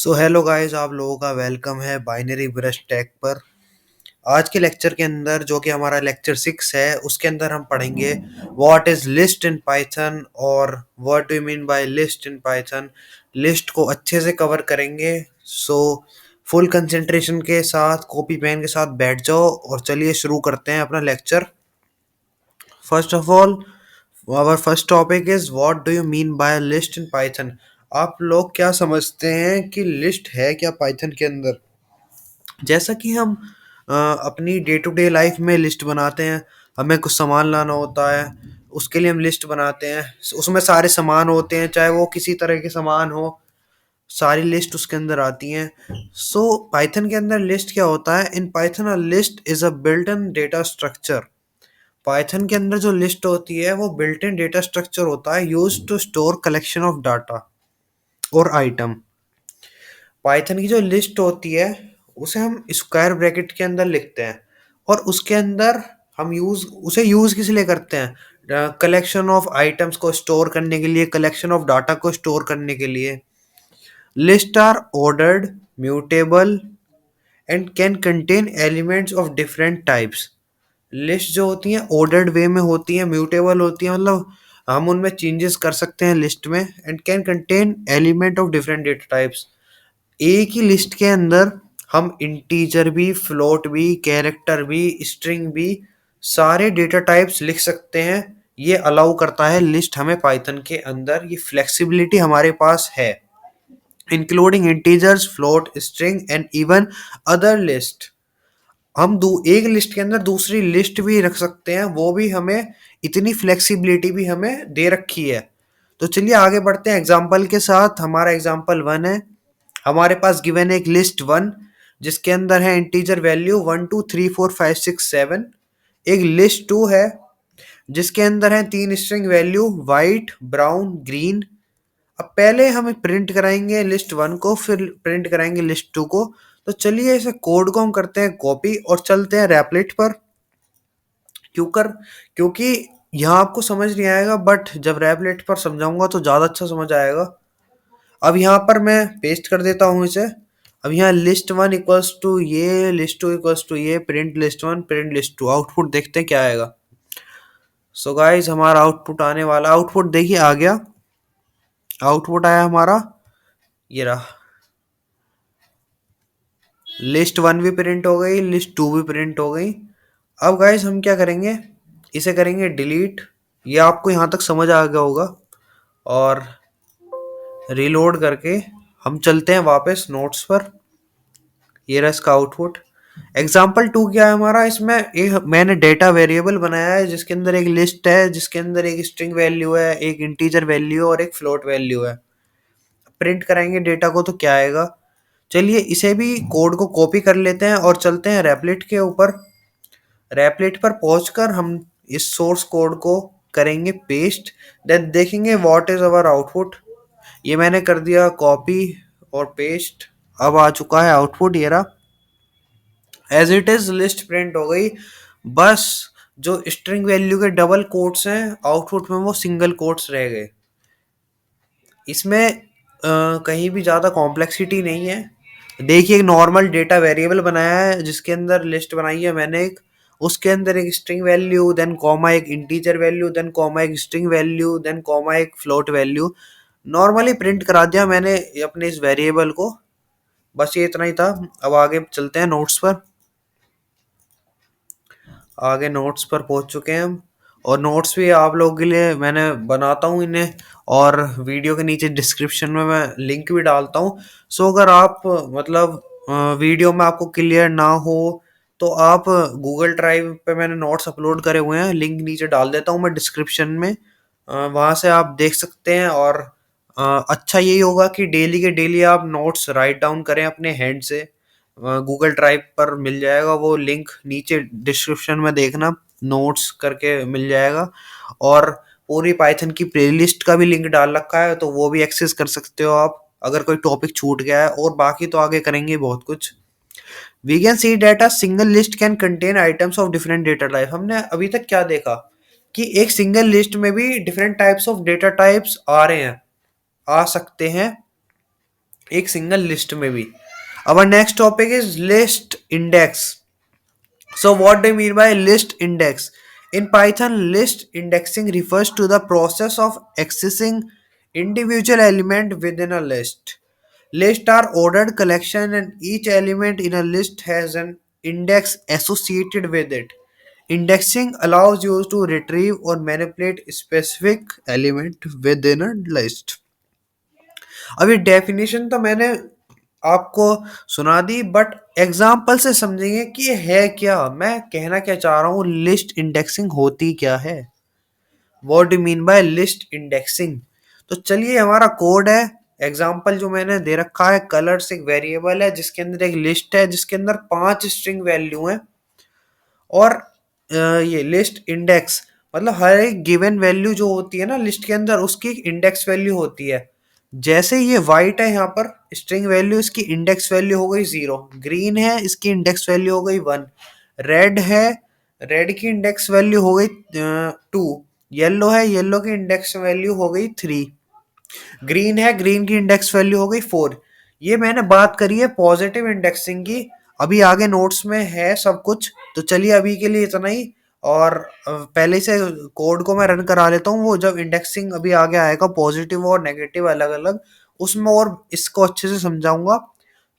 So hello guys, आप लोगों का वेलकम है बाइनरी ब्रश टैग पर। आज के लेक्चर के अंदर जो कि हमारा लेक्चर 6 है उसके अंदर हम पढ़ेंगे what is list in Python और what do you mean by list in Python. List को अच्छे से कवर करेंगे। सो फुल कंसंट्रेशन के साथ कॉपी पेन के साथ बैठ जाओ और चलिए शुरू करते हैं अपना lecture. First of all, our first topic is what do you mean by list in Python. आप लोग क्या समझते हैं कि लिस्ट है क्या पाइथन के अंदर। जैसा कि हम अपनी डे टू डे लाइफ में लिस्ट बनाते हैं। हमें कुछ सामान लाना होता है, उसके लिए हम लिस्ट बनाते हैं। उसमें सारे सामान होते हैं, चाहे वो किसी तरह के सामान हो, सारी लिस्ट उसके अंदर आती हैं। सो पाइथन के अंदर लिस्ट क्या होता है? In Python a list is a built in data structure. Python के अंदर जो लिस्ट होती है वो बिल्ट इन डेटा स्ट्रक्चर होता है use to store collection of data और आइटम। पाइथन की जो लिस्ट होती है उसे हम स्क्वायर ब्रैकेट के अंदर लिखते हैं और उसके अंदर हम यूज किस लिए करते हैं? कलेक्शन ऑफ आइटम्स को स्टोर करने के लिए, कलेक्शन ऑफ डाटा को स्टोर करने के लिए। List are ordered, mutable and can contain elements of different types. List जो होती हैं ऑर्डर्ड वे में होती हैं, म्यूटेबल होती हैं, मतलब हम उनमें चेंजेस कर सकते हैं लिस्ट में। And can contain element of different data types. एक ही लिस्ट के अंदर हम इंटीजर भी, फ्लोट भी, कैरेक्टर भी, स्ट्रिंग भी, सारे डेटा टाइप्स लिख सकते हैं। ये अलाउ करता है लिस्ट हमें पाइथन के अंदर, ये फ्लेक्सिबिलिटी हमारे पास है। Including integers, float, string and even other list. हम एक लिस्ट के अंदर दूसरी लिस्ट भी रख सकते हैं, वो भी हमें इतनी फ्लेक्सिबिलिटी भी हमें दे रखी है। तो चलिए आगे बढ़ते हैं एग्जाम्पल के साथ। हमारा एग्जाम्पल 1 है। हमारे पास गिवन है एक लिस्ट 1 जिसके अंदर है इंटीजर वैल्यू 1 2 3 4 5 6 7। एक लिस्ट 2 है जिसके अंदर है तीन string value white, brown, green. अब पहले हम प्रिंट कराएंगे लिस्ट 1 को, फिर प्रिंट कराएंगे लिस्ट 2 को। तो चलिए इसे कोड को हम करते हैं कॉपी और चलते हैं रैपलेट पर। क्यों कर क्योंकि यहाँ आपको समझ नहीं आएगा, बट जब रैपलेट पर समझाऊंगा तो ज़्यादा अच्छा समझ आएगा। अब यहाँ पर मैं पेस्ट कर देता हूँ इसे। अब यहाँ लिस्ट 1 इक्वल्स टू ये, लिस्ट 2 इक्वल्स टू ये, print list 1, print list 2। Output देखते हैं क्या आएगा। सो गाइज हमारा आउटपुट आने वाला, आउटपुट देखिए आ गया। आउटपुट आया हमारा, ये रहा। लिस्ट 1 भी प्रिंट हो गई, लिस्ट 2 भी प्रिंट हो गई। अब गाइज हम क्या करेंगे, इसे करेंगे डिलीट। ये आपको यहाँ तक समझ आ गया होगा। और रीलोड करके हम चलते हैं वापस नोट्स पर। ये रहा इसका आउटपुट। एग्जाम्पल 2 क्या है हमारा, इसमें एक मैंने डेटा वेरिएबल बनाया है जिसके अंदर एक लिस्ट है, जिसके अंदर एक स्ट्रिंग वैल्यू है, एक इंटीजर वैल्यू और एक फ्लोट वैल्यू है। प्रिंट कराएंगे डेटा को तो क्या आएगा। चलिए इसे भी कोड को कॉपी कर लेते हैं और चलते हैं रैपलेट के ऊपर। रैपलेट पर पहुंचकर हम इस सोर्स कोड को करेंगे पेस्ट। देन देखेंगे व्हाट इज अवर आउटपुट। ये मैंने कर दिया कॉपी और पेस्ट। अब आ चुका है आउटपुट, ये रहा। As it is list print हो गई। बस जो स्ट्रिंग वैल्यू के डबल कोट्स हैं आउटपुट में, वो सिंगल कोट्स रह गए। इसमें कहीं भी ज़्यादा कॉम्प्लेक्सिटी नहीं है। देखिए एक नॉर्मल डेटा वेरिएबल बनाया है जिसके अंदर लिस्ट बनाई है मैंने एक, उसके अंदर एक स्ट्रिंग वैल्यू, देन कॉमा एक इंटीजर वैल्यू, देन कॉमा एक स्ट्रिंग वैल्यू, देन कॉमा एक फ्लोट वैल्यू। नॉर्मली प्रिंट करा दिया मैंने अपने इस वेरिएबल को। बस ये इतना ही था। अब आगे चलते हैं नोट्स पर। आगे नोट्स पर पहुंच चुके हैं हम। और नोट्स भी आप लोगों के लिए मैंने बनाता हूँ इन्हें, और वीडियो के नीचे डिस्क्रिप्शन में मैं लिंक भी डालता हूँ। सो अगर आप मतलब वीडियो में आपको क्लियर ना हो तो आप गूगल ड्राइव पे मैंने नोट्स अपलोड करे हुए हैं, लिंक नीचे डाल देता हूँ मैं डिस्क्रिप्शन में। वहाँ से आप देख सकते हैं। और अच्छा यही होगा कि डेली के डेली आप नोट्स राइट डाउन करें अपने हैंड से। गूगल ड्राइव पर मिल जाएगा वो लिंक, नीचे डिस्क्रिप्शन में देखना, नोट्स करके मिल जाएगा। और पूरी पाइथन की प्लेलिस्ट का भी लिंक डाल रखा है, तो वो भी एक्सेस कर सकते हो आप अगर कोई टॉपिक छूट गया है। और बाकी तो आगे करेंगे बहुत कुछ। We can see data single list can contain items of different data type. हमने अभी तक क्या देखा कि एक सिंगल लिस्ट में भी different types of data types आ रहे हैं, आ सकते हैं। एक सिंगल लिस्ट में भी। Our next topic is list index. So what do you mean by list index? In Python, list indexing refers to the process of accessing individual element within a list. Lists are ordered collection and each element in a list has an index associated with it. Indexing allows you to retrieve or manipulate specific element within a list. अभी definition तो मैंने आपको सुना दी, but example से समझेंगे कि ये है क्या, मैं कहना क्या चाह रहा हूँ, लिस्ट इंडेक्सिंग होती क्या है, what do mean by list indexing. तो चलिए हमारा कोड है। एग्जाम्पल जो मैंने दे रखा है, कलर्स एक वेरिएबल है जिसके अंदर एक लिस्ट है जिसके अंदर 5 स्ट्रिंग वैल्यू है, और ये लिस्ट इंडेक्स मतलब हर एक गिवन वैल्यू जो होती है ना लिस्ट के अंदर, उसकी एक इंडेक्स वैल्यू होती है। जैसे ये वाइट है यहाँ पर स्ट्रिंग वैल्यू, इसकी इंडेक्स वैल्यू हो गई 0। ग्रीन है, इसकी इंडेक्स वैल्यू हो गई 1। रेड है, रेड की इंडेक्स वैल्यू हो गई 2। येलो है, येलो की इंडेक्स वैल्यू हो गई 3। ग्रीन है, ग्रीन की इंडेक्स वैल्यू हो गई 4। ये मैंने बात करी है पॉजिटिव इंडेक्सिंग की। अभी आगे नोट्स में है सब कुछ, तो चलिए अभी के लिए इतना ही। और पहले से कोड को मैं रन करा लेता हूँ, वो जब इंडेक्सिंग अभी आगे आएगा पॉजिटिव और नेगेटिव अलग अलग, उसमें और इसको अच्छे से समझाऊंगा।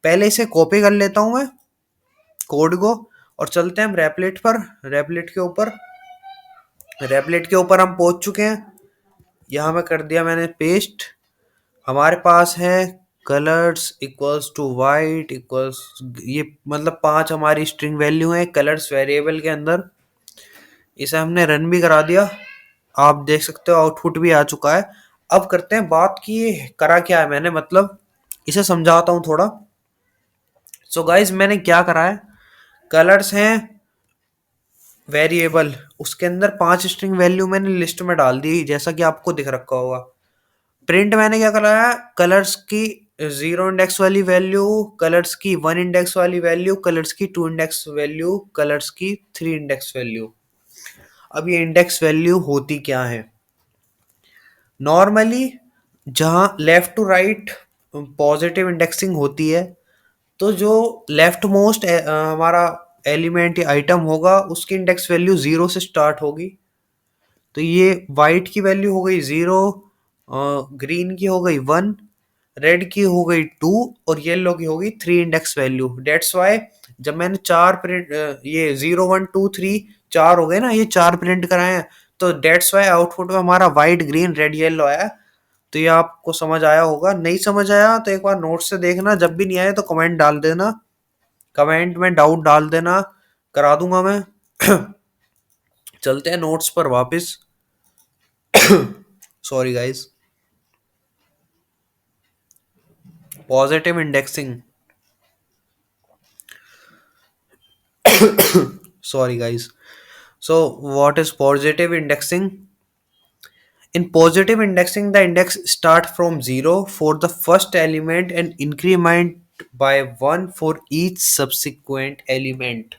पहले इसे कॉपी कर लेता हूँ मैं कोड को, और चलते हैं हम रेपलेट पर। रेपलेट के ऊपर हम पहुंच चुके हैं। यहाँ में कर दिया मैंने पेस्ट। हमारे पास है colours equals to white equals, ये मतलब 5 हमारी स्ट्रिंग वैल्यू है कलर्स वेरिएबल के अंदर। इसे हमने रन भी करा दिया, आप देख सकते हो आउटपुट भी आ चुका है। अब करते हैं बात की ये करा क्या है मैंने, मतलब इसे समझाता हूँ थोड़ा। सो गाइज मैंने क्या करा है, कलर्स हैं वेरिएबल, उसके अंदर 5 स्ट्रिंग वैल्यू मैंने लिस्ट में डाल दी जैसा कि आपको दिख रखा होगा। प्रिंट मैंने क्या करा है, कलर्स की 0 इंडेक्स वाली वैल्यू, कलर्स की 1 इंडेक्स वाली वैल्यू, कलर्स की 2 इंडेक्स वैल्यू, कलर्स की 3 इंडेक्स वैल्यू। अब ये इंडेक्स वैल्यू होती क्या है, नॉर्मली जहां left to right positive indexing होती है, तो जो लेफ्ट मोस्ट हमारा एलिमेंट या आइटम होगा उसकी इंडेक्स वैल्यू 0 से स्टार्ट होगी। तो ये वाइट की वैल्यू हो गई 0, ग्रीन की हो गई 1, रेड की हो गई 2, और येलो की हो गई 3 इंडेक्स वैल्यू। डेट्स वाई जब मैंने चार प्रिंट ये 0 1 2 3 चार हो गए ना, ये चार प्रिंट कराए हैं, तो डेट्स वाई आउटपुट में हमारा वाइट ग्रीन रेड येलो आया। तो ये आपको समझ आया होगा, नहीं समझ आया तो एक बार नोट से देखना, जब भी नहीं आया तो कमेंट डाल देना, कमेंट में डाउट डाल देना, करा दूंगा मैं। चलते हैं नोट्स पर वापस। Sorry guys. Positive indexing, sorry guys. So what is positive indexing? In positive indexing, the index start from 0 for the first element and increment by 1 for each subsequent element.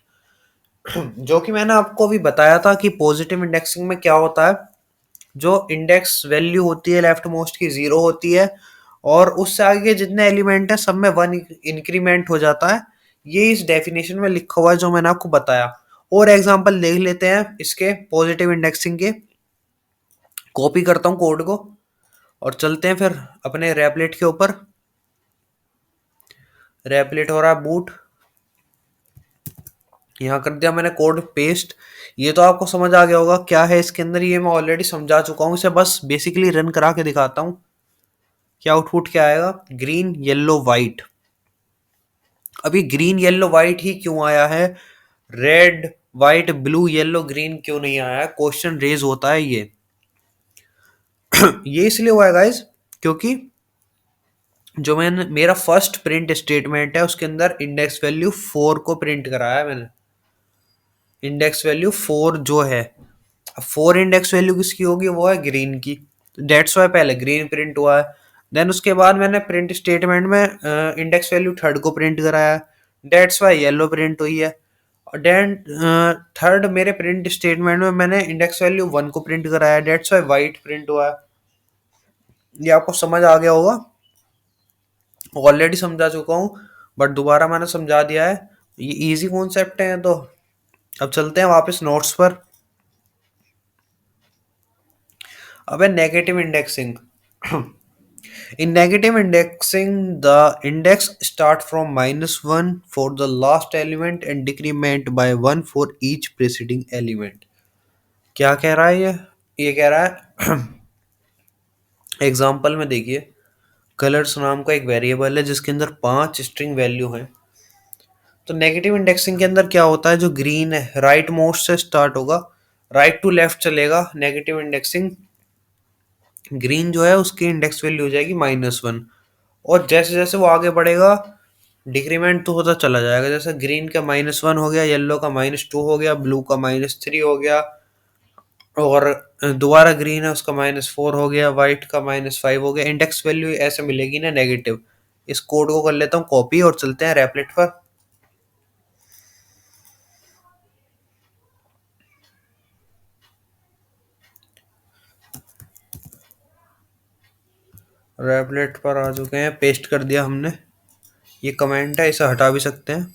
जो कि मैंने आपको अभी बताया था कि पॉजिटिव इंडेक्सिंग में क्या होता है, जो इंडेक्स वैल्यू होती है लेफ्ट मोस्ट की 0 होती है, और उससे आगे जितने एलिमेंट है सब में 1 इंक्रीमेंट हो जाता है। ये इस डेफिनेशन में लिखा हुआ है जो मैंने आपको बताया। और एग्जांपल देख लेते हैं इसके पॉजिटिव इंडेक्सिंग के। कॉपी करता हूँ कोड को और चलते हैं फिर अपने रेपलेट के ऊपर। रेपलेट हो रहा है बूट, यहाँ कर दिया मैंने कोड पेस्ट। ये तो आपको समझ आ गया होगा क्या है इसके अंदर, ये मैं ऑलरेडी समझा चुका हूँ, इसे बस बेसिकली रन करा के दिखाता हूँ क्या आउटपुट क्या आएगा। ग्रीन येलो वाइट, अभी ग्रीन येलो वाइट ही क्यों आया है, red white blue yellow green क्यों नहीं आया है, क्वेश्चन रेज होता है ये। ये इसलिए हुआ है गाइज क्योंकि जो मैंने मेरा फर्स्ट प्रिंट स्टेटमेंट है उसके अंदर इंडेक्स वैल्यू 4 को प्रिंट कराया है मैंने। इंडेक्स वैल्यू 4 जो है, अब 4 इंडेक्स वैल्यू किसकी होगी, वो है ग्रीन की। डेट्स वाई पहले ग्रीन प्रिंट हुआ है। देन उसके बाद मैंने प्रिंट स्टेटमेंट में इंडेक्स वैल्यू थर्ड को प्रिंट कराया, डेट्स वाई येलो प्रिंट हुई है। और देन थर्ड मेरे प्रिंट स्टेटमेंट में मैंने इंडेक्स वैल्यू 1 को प्रिंट कराया, डेट्स वाई वाइट प्रिंट हुआ है। ये आपको समझ आ गया होगा। ऑलरेडी समझा चुका हूँ, बट दोबारा मैंने समझा दिया है। ये इजी कॉन्सेप्ट है, तो अब चलते हैं वापस नोट्स पर। अब है negative indexing. In negative indexing, the index start from -1 for the last element and decrement by 1 for each preceding element। क्या कह रहा है ये कह रहा है एग्जाम्पल में देखिए, कलर्स नाम का एक वेरिएबल है जिसके अंदर 5 स्ट्रिंग वैल्यू हैं। तो नेगेटिव इंडेक्सिंग के अंदर क्या होता है, जो ग्रीन है राइट मोस्ट से स्टार्ट होगा, राइट टू लेफ्ट चलेगा। नेगेटिव इंडेक्सिंग ग्रीन जो है उसकी इंडेक्स वैल्यू हो जाएगी -1, और जैसे जैसे वो आगे बढ़ेगा डिक्रीमेंट तो होता चला जाएगा। जैसे ग्रीन का -1 हो गया, येलो का -2 हो गया, ब्लू का -3 हो गया, और दोबारा ग्रीन है उसका -4 हो गया, वाइट का -5 हो गया। इंडेक्स वैल्यू ऐसे मिलेगी ना नेगेटिव। इस कोड को कर लेता हूँ कॉपी और चलते हैं रेपलेट पर। रेपलेट पर आ चुके हैं, पेस्ट कर दिया हमने। ये कमेंट है, इसे हटा भी सकते हैं।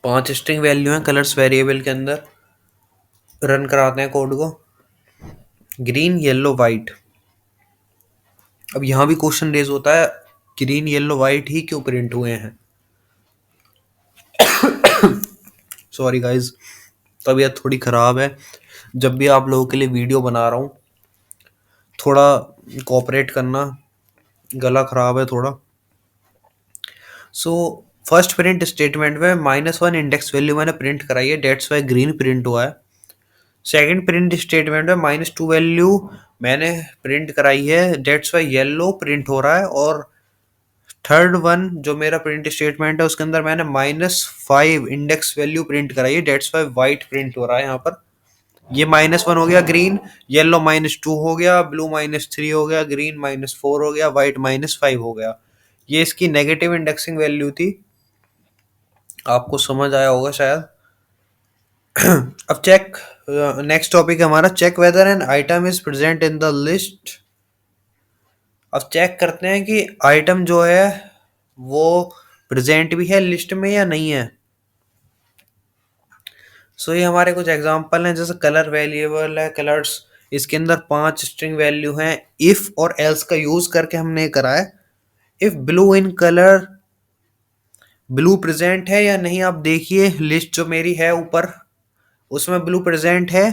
5 स्ट्रिंग वैल्यू हैं कलर्स वेरिएबल के अंदर। रन कराते हैं कोड को, ग्रीन येलो वाइट। अब यहाँ भी क्वेश्चन रेज होता है, ग्रीन येलो वाइट ही क्यों प्रिंट हुए हैं। सॉरी गाइज, तबीयत थोड़ी ख़राब है। जब भी आप लोगों के लिए वीडियो बना रहा हूँ, थोड़ा कोऑपरेट करना, गला ख़राब है थोड़ा। सो फर्स्ट प्रिंट स्टेटमेंट में -1 इंडेक्स वैल्यू मैंने प्रिंट कराई है, डेट्स वाई ग्रीन प्रिंट हुआ है। सेकंड प्रिंट स्टेटमेंट में -2 वैल्यू मैंने प्रिंट कराई है, डेट्स वाई येलो प्रिंट हो रहा है। और थर्ड वन जो मेरा प्रिंट स्टेटमेंट है उसके अंदर मैंने -5 इंडेक्स वैल्यू प्रिंट कराई है, डेट्स वाई वाइट प्रिंट हो रहा है यहाँ पर। ये -1 हो गया ग्रीन, येलो -2 हो गया, ब्लू -3 हो गया, ग्रीन -4 हो गया, वाइट -5 हो गया। ये इसकी नेगेटिव इंडेक्सिंग वैल्यू थी, आपको समझ आया होगा शायद। अब चेक, नेक्स्ट टॉपिक है हमारा check whether an item is present in the list. अब चेक करते हैं कि आइटम जो है वो प्रेजेंट भी है लिस्ट में या नहीं है। सो ये हमारे कुछ एग्जांपल हैं, जैसे कलर वेरिएबल है कलर्स, इसके अंदर 5 स्ट्रिंग वैल्यू हैं। इफ और एल्स का यूज करके हमने ये करा है। If blue in colour, blue present है या नहीं, आप देखिए लिस्ट जो मेरी है ऊपर उसमें ब्लू प्रेजेंट है,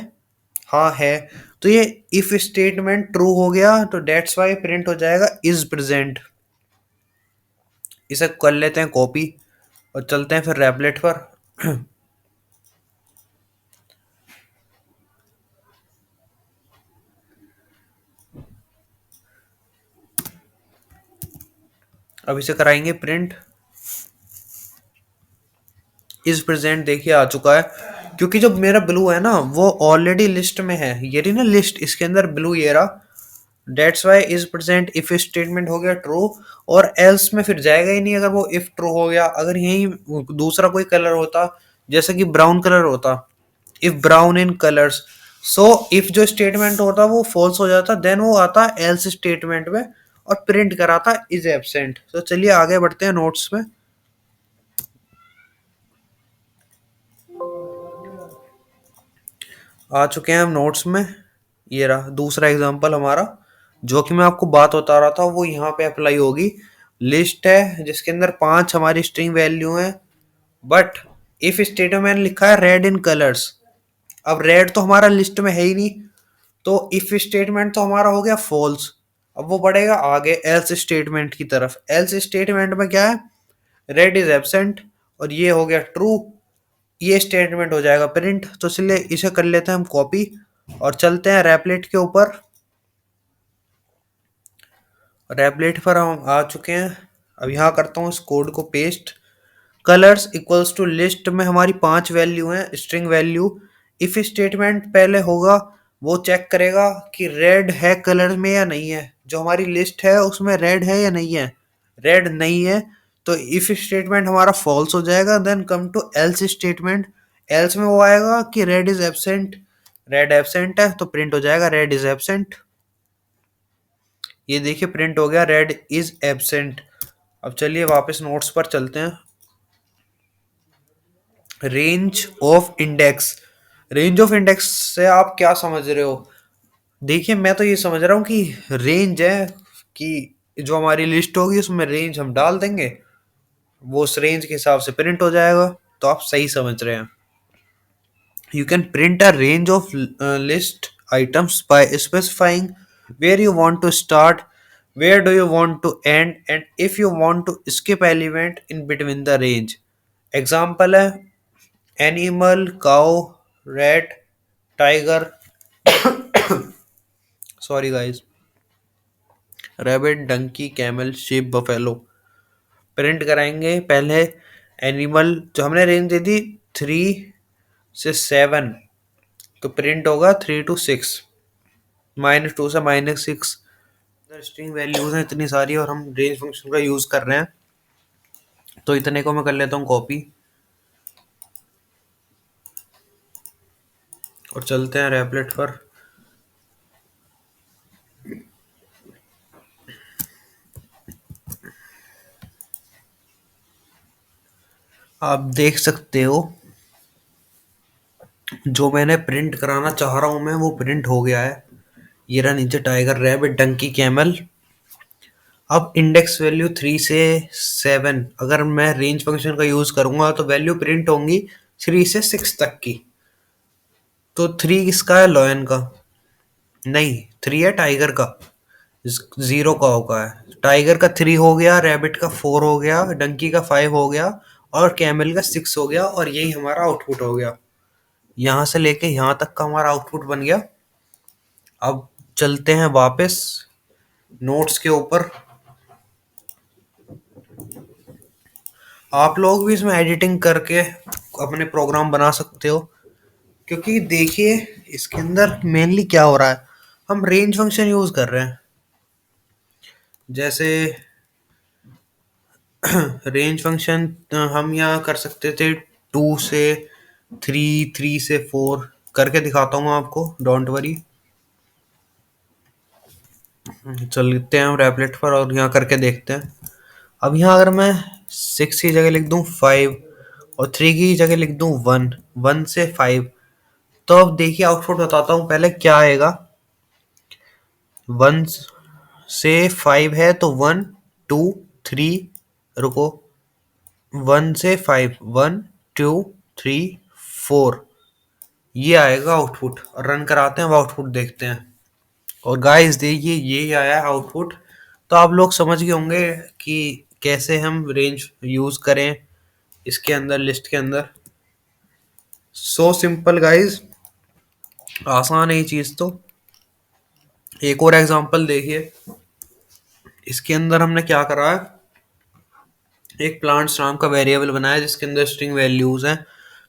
हाँ है। तो ये इफ स्टेटमेंट ट्रू हो गया तो डेट्स वाई प्रिंट हो जाएगा इज प्रेजेंट। इसे कर लेते हैं कॉपी और चलते हैं फिर रैपलेट पर। अब इसे कराएंगे प्रिंट इज प्रेजेंट। देखिए आ चुका है, क्योंकि जो मेरा ब्लू है ना वो ऑलरेडी लिस्ट में है। ये रही ना लिस्ट, इसके अंदर ब्लू ये रहा, that's why is present. If statement हो गया ट्रू, और एल्स में फिर जाएगा ही नहीं अगर वो इफ ट्रू हो गया। अगर यही दूसरा कोई कलर होता, जैसे कि ब्राउन कलर होता, if brown in colours, so if जो स्टेटमेंट होता वो फॉल्स हो जाता, देन वो आता एल्स स्टेटमेंट में और प्रिंट कराता इज एब्सेंट। तो चलिए आगे बढ़ते हैं नोट्स में। आ चुके हैं हम नोट्स में। ये रहा दूसरा एग्जांपल हमारा, जो कि मैं आपको बात बता रहा था वो यहाँ पे अप्लाई होगी। लिस्ट है जिसके अंदर 5 हमारी स्ट्रिंग वैल्यू हैं, बट इफ स्टेटमेंट मैंने लिखा है रेड इन कलर्स। अब रेड तो हमारा लिस्ट में है ही नहीं, तो इफ स्टेटमेंट तो हमारा हो गया फॉल्स। अब वो बढ़ेगा आगे एल्स स्टेटमेंट की तरफ। एल्स स्टेटमेंट में क्या है, रेड इज एब्सेंट, और ये हो गया ट्रू। ये स्टेटमेंट हो जाएगा प्रिंट। तो चलिए इसे कर लेते हैं हम कॉपी और चलते हैं रैपलेट के ऊपर। रैपलेट पर हम आ चुके हैं। अब यहाँ करता हूँ इस कोड को paste. Colours equals to list में हमारी 5 वैल्यू हैं स्ट्रिंग वैल्यू। इफ स्टेटमेंट पहले होगा, वो चेक करेगा कि रेड है कलर में या नहीं है। जो हमारी लिस्ट है उसमें रेड है या नहीं है, रेड नहीं है, तो इफ स्टेटमेंट हमारा फॉल्स हो जाएगा। Then come to else statement. Else में वो आएगा कि red is absent, red absent है तो प्रिंट हो जाएगा रेड इज एब्सेंट। ये देखिए प्रिंट हो गया रेड इज एब्सेंट। अब चलिए वापस नोट्स पर चलते हैं। Range of index. Range of index से आप क्या समझ रहे हो? देखिए मैं तो ये समझ रहा हूँ कि रेंज है कि जो हमारी लिस्ट होगी उसमें रेंज हम डाल देंगे, वो उस रेंज के हिसाब से प्रिंट हो जाएगा। तो आप सही समझ रहे हैं। You can print a range of list items by specifying where you want to start, where do you want to end, and if you want to skip element in between the range. Example है animal, cow, rat, tiger, sorry guys, rabbit, donkey, camel, sheep, buffalo। Print कराएंगे पहले animal, जो हमने range दे दी 3 से 7, तो print होगा 3 to 6, -2 से -6। String values हैं इतनी सारी और हम रेंज फंक्शन का यूज कर रहे हैं, तो इतने को मैं कर लेता हूँ कॉपी और चलते हैं रेपलेट पर। आप देख सकते हो जो मैंने प्रिंट कराना चाह रहा हूँ मैं, वो प्रिंट हो गया है। ये रहा नीचे टाइगर, रैबिट, डंकी, कैमल। अब इंडेक्स वैल्यू 3 से 7, अगर मैं रेंज फंक्शन का यूज करूंगा तो वैल्यू प्रिंट होंगी 3 से 6 तक की। तो 3 किसका है? लॉयन का। नहीं, 3 है टाइगर का। 0 का होगा है। टाइगर का 3 हो गया, रैबिट का 4 हो गया, डंकी का 5 हो गया और कैमल का 6 हो गया, और यही हमारा आउटपुट हो गया। यहाँ से लेके यहाँ तक का हमारा आउटपुट बन गया। अब चलते हैं वापस नोट्स के ऊपर। आप लोग भी इसमें एडिटिंग करके अपने प्रोग्राम बना सकते हो, क्योंकि देखिए इसके अंदर मेनली क्या हो रहा है, हम रेंज फंक्शन यूज कर रहे हैं। जैसे रेंज फंक्शन हम यहाँ कर सकते थे 2 से 3, 3 से 4 करके दिखाता हूँ आपको, डोंट वरी। चलते हैं हम रैपलेट पर और यहाँ करके देखते हैं। अब यहाँ अगर मैं 6 की जगह लिख दूँ 5 और 3 की जगह लिख दूँ 1, 1 से 5, तो अब देखिए आउटपुट बताता हूँ पहले क्या आएगा। 1 से 5 है तो 1 2 3, रुको, 1 से 5, 1 2 3 4, ये आएगा आउटपुट। रन कराते हैं, अब आउटपुट देखते हैं। और गाइस देखिए ये आया है आउटपुट। तो आप लोग समझ गए होंगे कि कैसे हम रेंज यूज करें इसके अंदर, लिस्ट के अंदर। सो सिंपल गाइस, आसान है ये चीज तो। एक और एग्जांपल देखिए, इसके अंदर हमने क्या करा है, एक प्लांट्स नाम का वेरिएबल बनाया जिसके अंदर स्ट्रिंग वैल्यूज हैं।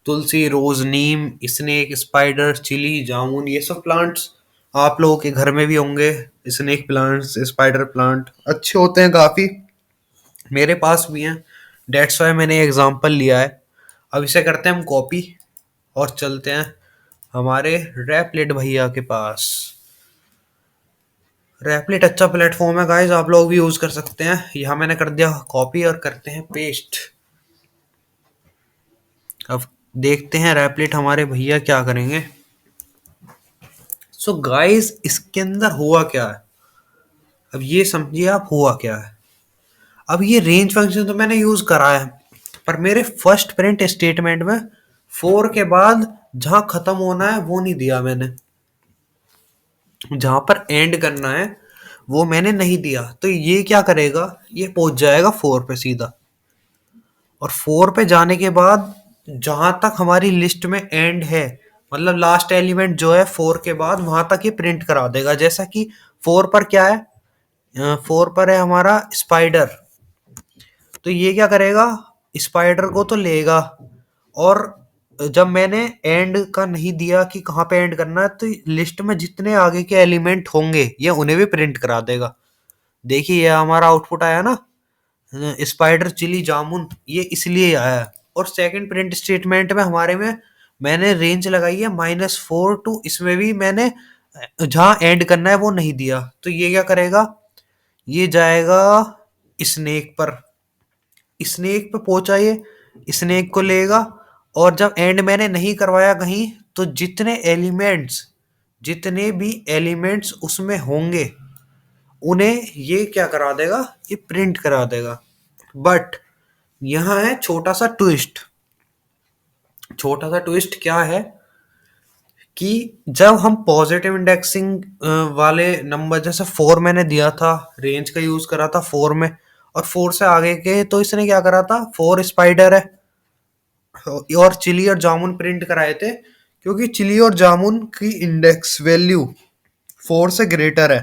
तुलसी, रोज, नीम, स्नेक, स्पाइडर, चिली, जामुन, ये सब प्लांट्स आप लोगों के घर में भी होंगे। स्नेक प्लांट्स, स्पाइडर प्लांट अच्छे होते हैं काफी, मेरे पास भी हैं। डेट्स वाई मैंने एग्जांपल लिया है। अब इसे करते हैं हम कॉपी और चलते हैं हमारे रैपलेट भैया के पास। रैपलेट अच्छा प्लेटफॉर्म है गाइस, आप लोग भी यूज कर सकते हैं। यहाँ मैंने कर दिया कॉपी और करते हैं पेस्ट। अब देखते हैं रैपलेट हमारे भैया क्या करेंगे। सो गाइस इसके अंदर हुआ क्या है, अब ये समझिए आप हुआ क्या है। अब ये रेंज फंक्शन तो मैंने यूज करा है, पर मेरे फर्स्ट प्रिंट स्टेटमेंट में 4 के बाद जहां खत्म होना है वो नहीं दिया मैंने, जहां पर एंड करना है वो मैंने नहीं दिया। तो ये क्या करेगा, ये पहुंच जाएगा 4 पे सीधा, और 4 पे जाने के बाद जहां तक हमारी लिस्ट में एंड है, मतलब लास्ट एलिमेंट जो है 4 के बाद, वहां तक ये प्रिंट करा देगा। जैसा कि 4 पर क्या है, 4 पर है हमारा स्पाइडर, तो ये क्या करेगा, स्पाइडर को तो लेगा। और जब मैंने एंड का नहीं दिया कि कहाँ पे एंड करना है, तो लिस्ट में जितने आगे के एलिमेंट होंगे ये उन्हें भी प्रिंट करा देगा। देखिए ये हमारा आउटपुट आया ना, स्पाइडर, चिली, जामुन, ये इसलिए आया है। और सेकंड प्रिंट स्टेटमेंट में हमारे में मैंने रेंज लगाई है -4 टू, इसमें भी मैंने जहाँ एंड करना है वो नहीं दिया, तो ये क्या करेगा, ये जाएगा स्नेक पर, स्नेक पे पहुंचा ये, स्नेक को लेगा, और जब एंड मैंने नहीं करवाया कहीं, तो जितने भी एलिमेंट्स उसमें होंगे उन्हें ये क्या करा देगा, ये प्रिंट करा देगा। बट यहाँ है छोटा सा ट्विस्ट, छोटा सा ट्विस्ट क्या है कि जब हम पॉजिटिव इंडेक्सिंग वाले नंबर, जैसे 4 मैंने दिया था, रेंज का यूज करा था 4 में, और 4 से आगे के तो इसने क्या करा था, 4 स्पाइडर है, और चिली और जामुन प्रिंट कराए थे, क्योंकि चिली और जामुन की इंडेक्स वैल्यू 4 से ग्रेटर है।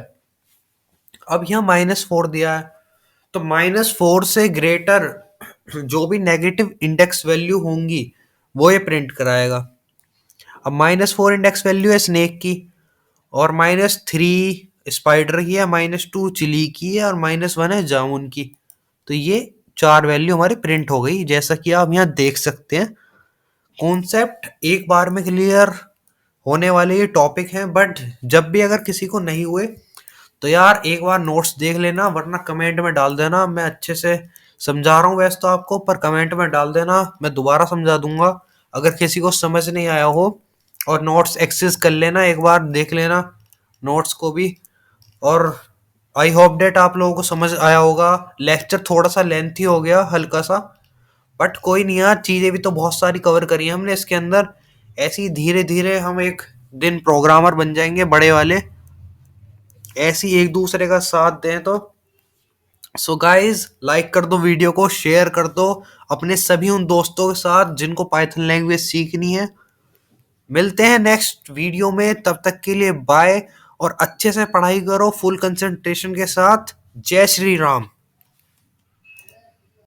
अब यहाँ -4 दिया है, तो -4 से ग्रेटर जो भी नेगेटिव इंडेक्स वैल्यू होंगी वो ये प्रिंट कराएगा। अब -4 इंडेक्स वैल्यू है स्नेक की, और -3 स्पाइडर की है, -2 चिली की है, और -1 है जामुन की। तो ये 4 वैल्यू हमारी प्रिंट हो गई, जैसा कि आप यहाँ देख सकते हैं। कॉन्सेप्ट एक बार में क्लियर होने वाले ये टॉपिक हैं, बट जब भी अगर किसी को नहीं हुए तो यार एक बार नोट्स देख लेना, वरना कमेंट में डाल देना। मैं अच्छे से समझा रहा हूँ वैसे तो आपको, पर कमेंट में डाल देना, मैं दोबारा समझा दूंगा अगर किसी को समझ नहीं आया हो। और नोट्स एक्सेस कर लेना, एक बार देख लेना नोट्स को भी। और आई होप डेट आप लोगों को समझ आया होगा। लेक्चर थोड़ा सा लेंथी हो गया हल्का सा, बट कोई नहीं यार, चीजें भी तो बहुत सारी कवर करी है हमने इसके अंदर। ऐसी धीरे धीरे हम एक दिन प्रोग्रामर बन जाएंगे बड़े वाले, ऐसी एक दूसरे का साथ दें तो। सो गाइज, लाइक कर दो वीडियो को, शेयर कर दो अपने सभी उन दोस्तों के साथ जिनको पाइथन लैंग्वेज सीखनी है। मिलते हैं नेक्स्ट वीडियो में, तब तक के लिए बाय, और अच्छे से पढ़ाई करो फुल कंसंट्रेशन के साथ। जय श्री राम।